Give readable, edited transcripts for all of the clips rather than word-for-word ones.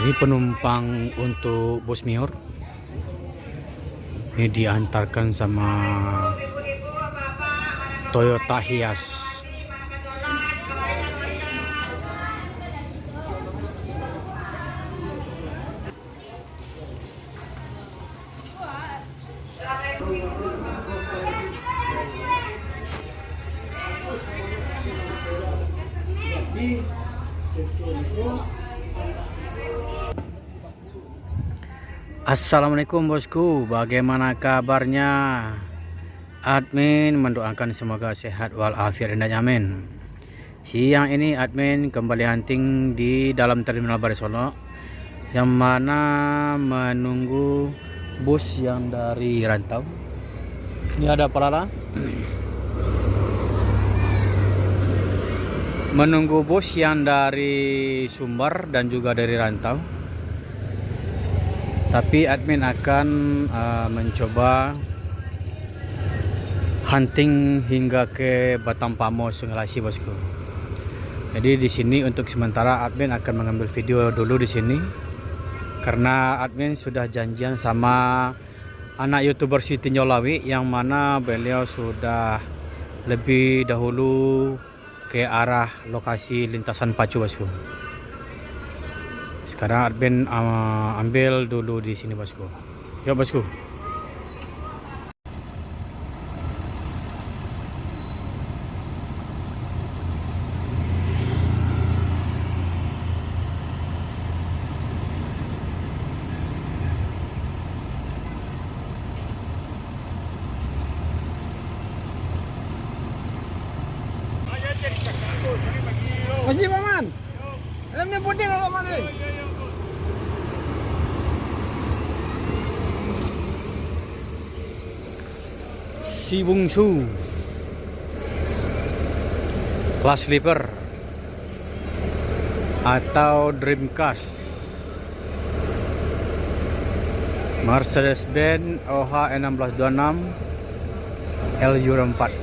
Ini penumpang untuk bus Mior. Ini diantarkan sama Toyota Hiace. Assalamualaikum bosku, bagaimana kabarnya? Admin mendoakan semoga sehat walafiat dan amin. Siang ini admin kembali hunting di dalam terminal Barisono, yang mana menunggu bus yang dari rantau. Ini ada Palala. Menunggu bus yang dari Sumbar dan juga dari rantau. Tapi admin akan mencoba hunting hingga ke Batamfamo Sungai Lasi bosku. Jadi di sini untuk sementara admin akan mengambil video dulu di sini, karena admin sudah janjian sama anak YouTuber Siti Njolawi, yang mana beliau sudah lebih dahulu ke arah lokasi lintasan pacu bosku. Sekarang admin ambil dulu di sini bosku. Yuk bosku. Masih paman. Alam ni putih apa paman ni? Si bungsu kelas sleeper atau Dreamcast Mercedes-Benz OH 1626 LU 4.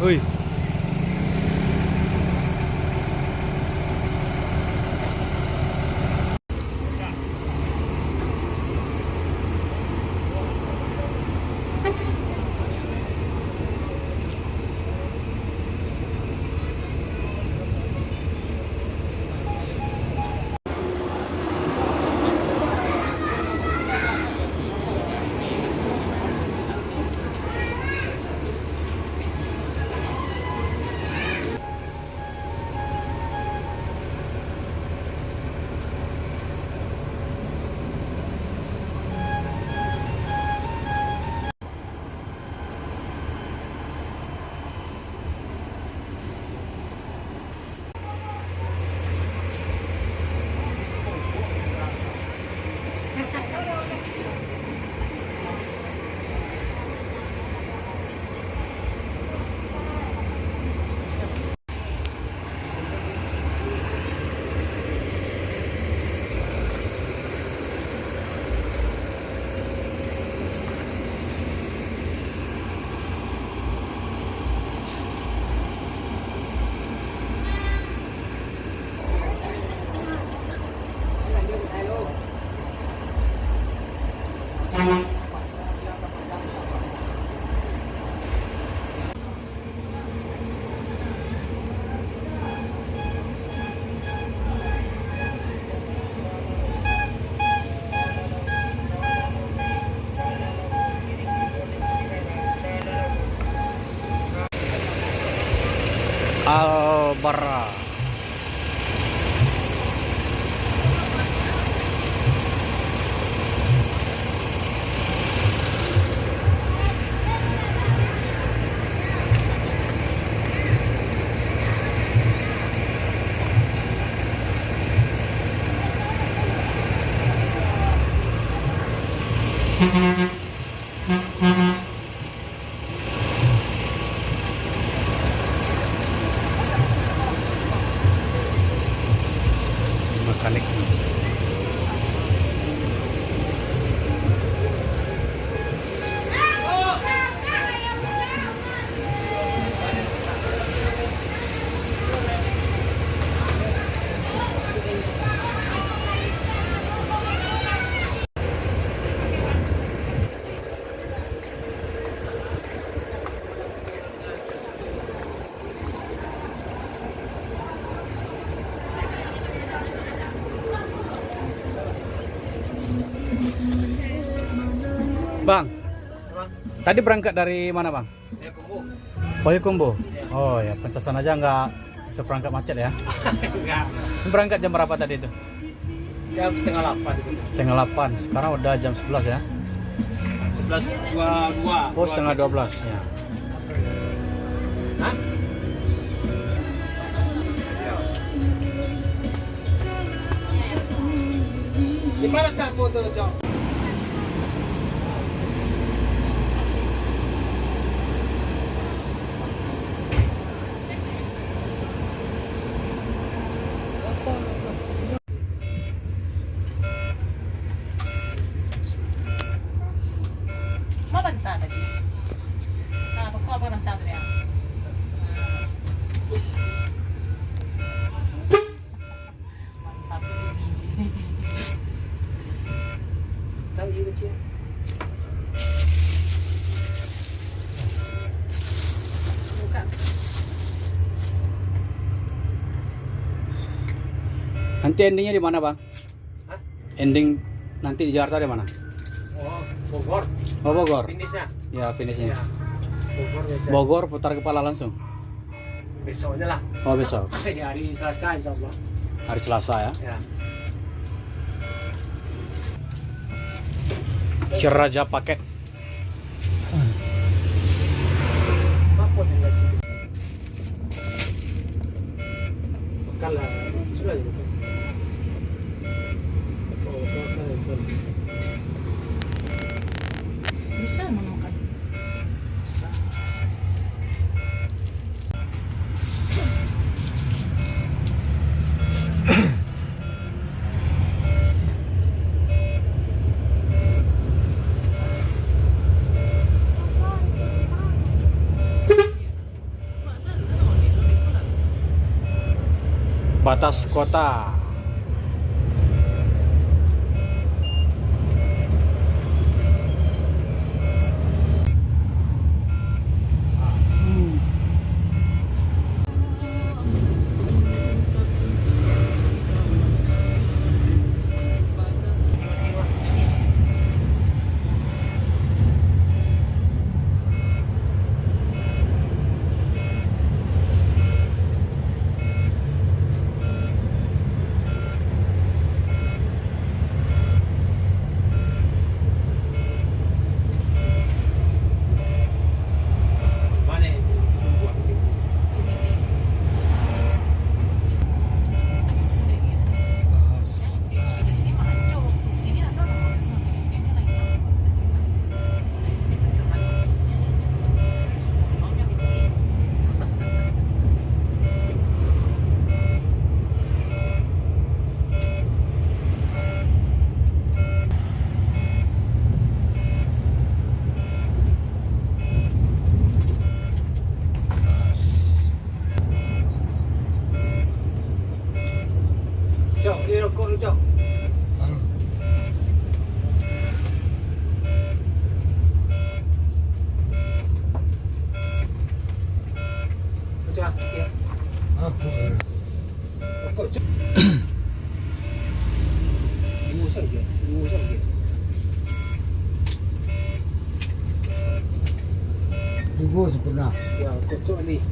Oi. Albarra. Mekanik. Bang, tadi berangkat dari mana bang? Saya kumpul. Payakumbuh. Oh ya, pantesan aja nggak terperangkap macet ya. Enggak. Ini berangkat jam berapa tadi itu? Jam setengah 8 itu. Setengah 8. Sekarang udah jam 11 ya. 11.22. Oh, setengah 12 ya. Hah? Di mana tak foto, Cok? Mau bentar tadi. Nah, kok apa bentar tadi ya? Mantap ini sih. Tahu juga, Cik. Buka. Nanti endingnya di mana bang? Hah? Ending nanti di Jakarta di mana? Oh, Bogor. Oh Bogor. Finishnya. Ya finishnya. Ya. Bogor biasa. Bogor putar kepala langsung. Besoknya lah. Oh besok. Ya, hari Selasa insyaallah. Hari Selasa ya. Ya. Si Raja paket. Apa tinggal sini? Kalau sudah ya. Oh, betul. Bisa menemukan. Batas kota. Mana? Ini maco. Ini ada nomor. Kayaknya lain nomor. Ini pencurian. Maunya bikin. Cok, ini rokok lu, Cok. Cok, ya. Rokok, Cok. Dua saja. Tunggu sempurna. Ya, rokok, Cok ni.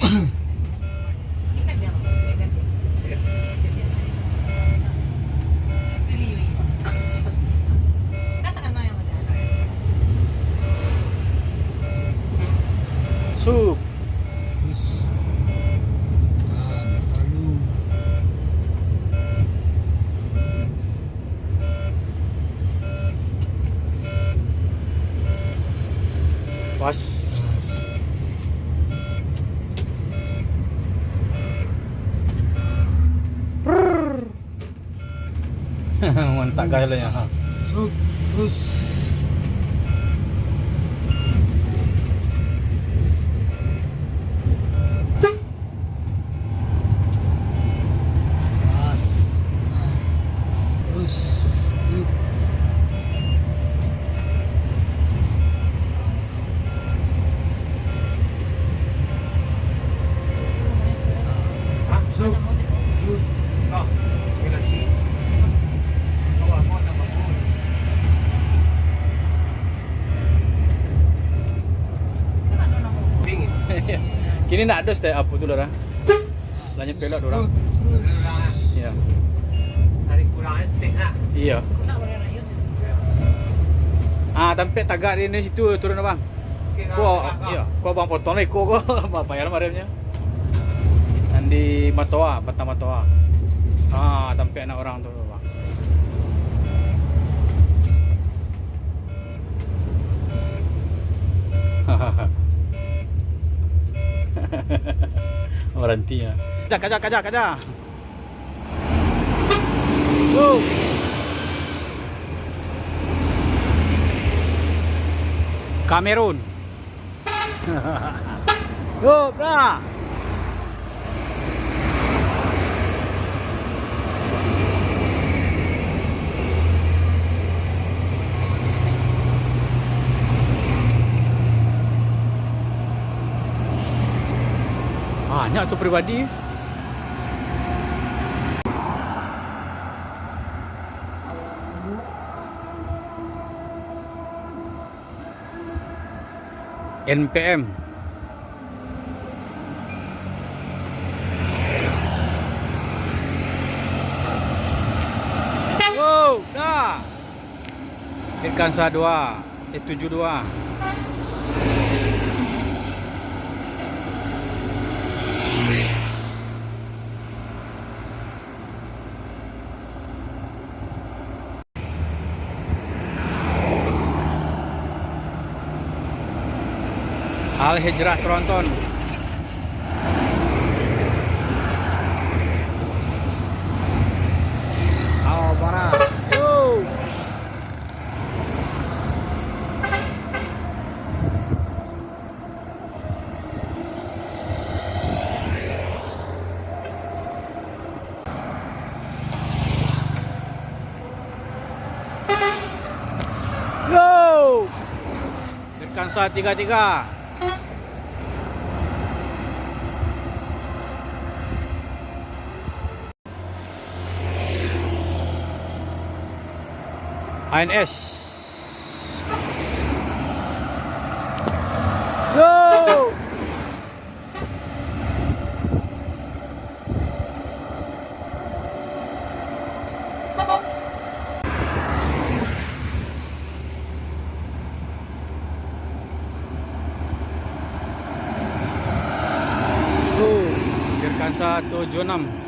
Ikat dia. Ikat dia. Pilih ini. Katakan na yang ada. Sup. Terus palu. Pas. Mantap gayanya. Ha. Sup. Terus pas. Terus sup. Sup. Sup. Kau. Simulasi. Kau mau tambah pun. Kenapa nak mau? Pingin. Kini nak ada stay apa tu dah. Lanjut pelak orang. Ya. Tarik kurang estek lah. Iya. Nak boleh nak yun. Tempat tagak di situ turun abang. Kau iya, kau abang potong lagi kau apa bayar maremnya. Di Matoa, Batam Matoa. Tempat anak orang tu bang. Berhenti ya. Kaja. Go. Kamerun. Go, bra. Banyak tu pribadi. NPM. Wow, dah. Irkansa 2, 72. Al Hijrah Tronton. Barat. Yo. Go. Irkansa 33. ANS. Go. Irkansa 76.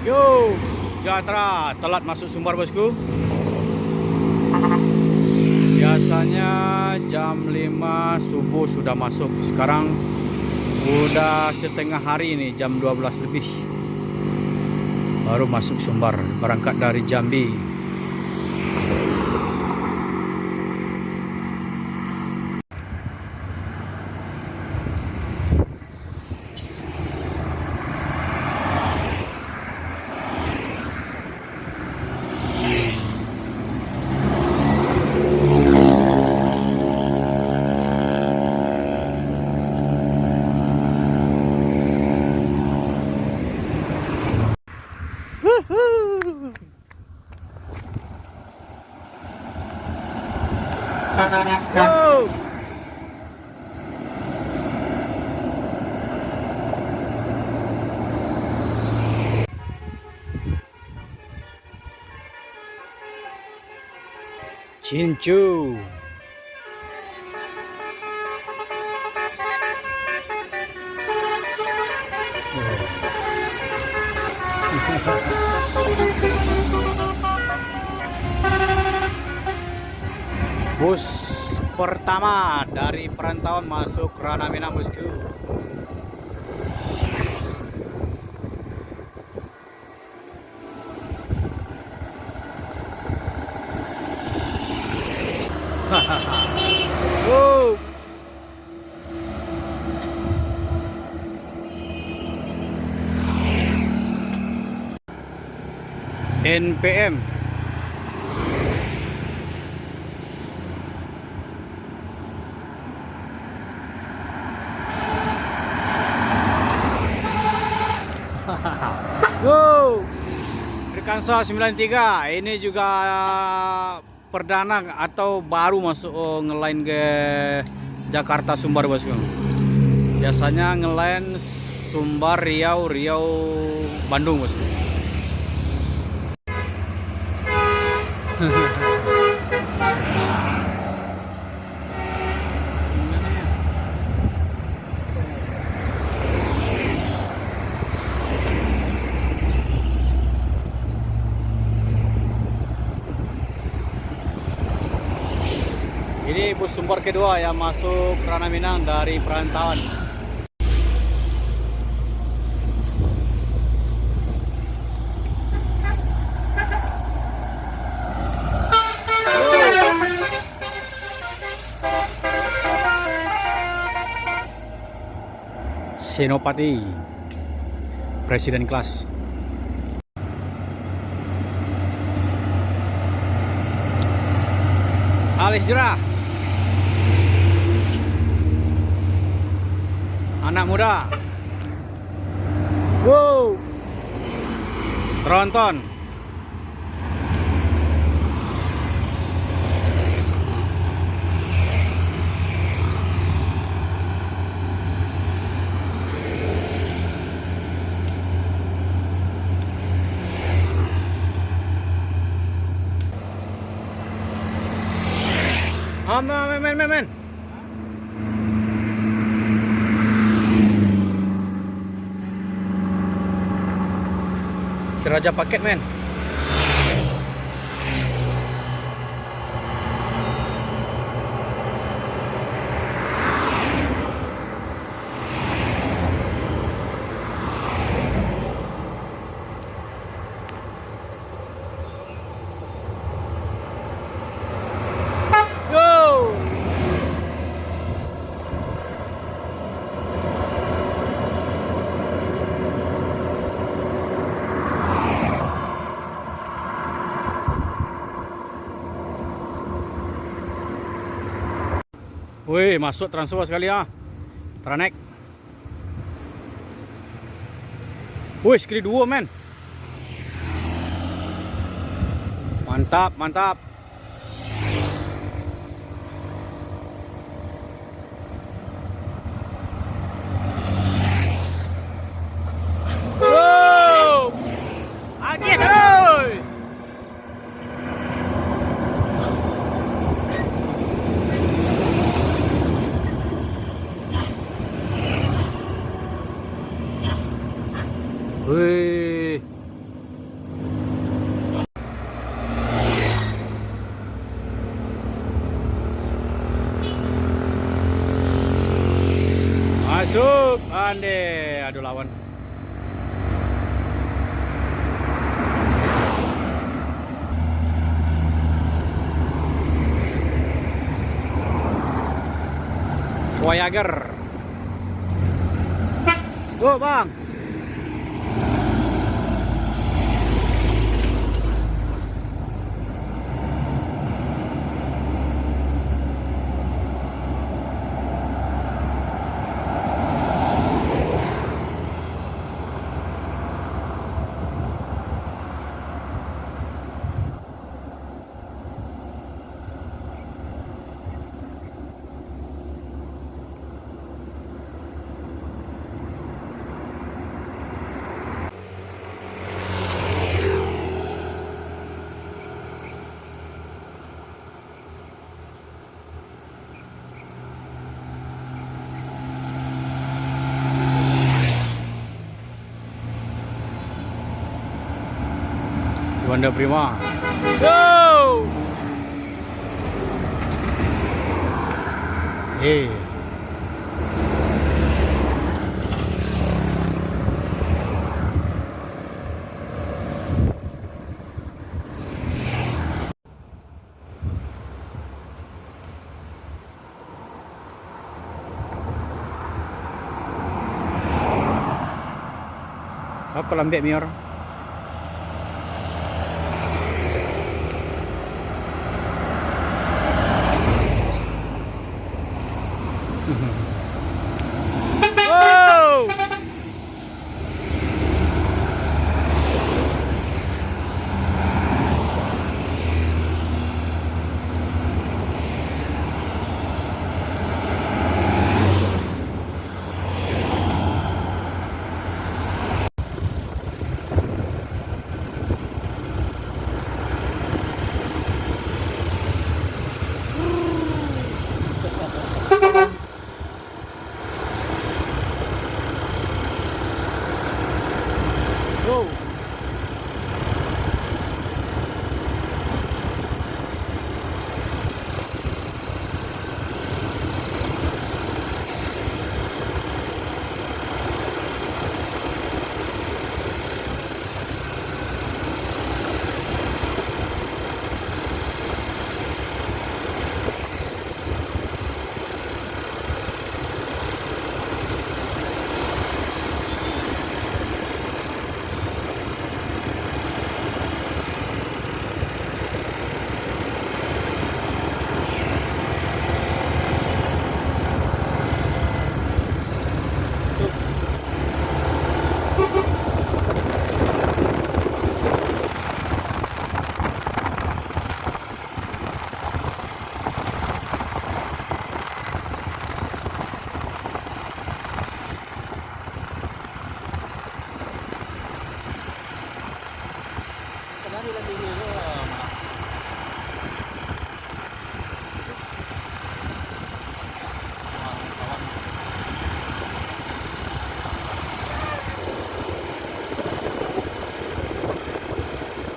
Yo, Jatra telat masuk Sumbar bosku. Biasanya jam 5 subuh sudah masuk. Sekarang udah setengah hari nih, jam 12 lebih. Baru masuk Sumbar, berangkat dari Jambi. Go! Cincu. Bus pertama dari perantauan masuk Ranah Minang, bosku. Wow. NPM. Go. Rekansa 93. Ini juga perdana atau baru masuk ngeline ke Jakarta Sumbar, bosku. Biasanya ngeline Sumbar, Riau, Bandung, bosku. Ini bus Sumbar kedua yang masuk Ranah Minang dari perantauan. Senopati Presiden kelas. Alih Jerah. Anak muda. Wow. Tronton. Men. Seraja paket, men. Wih, masuk transfer sekali ya. Tranek. Wih, sekali dua, men. Mantap. Wow! Agih, oi! Wih. Masuk, ande, aduh lawan. Voyager. Oh, Bang. Wanda Prima. Go! Hey. Apa lambek mior? Wow! Go!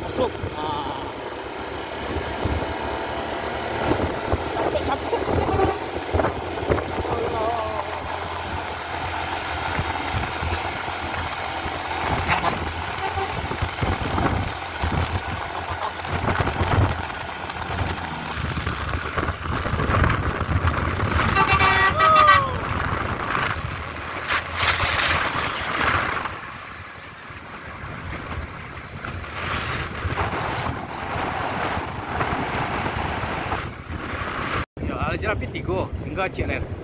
Masuk. Capek. Ya, alat jerapi tiga hingga cek ler.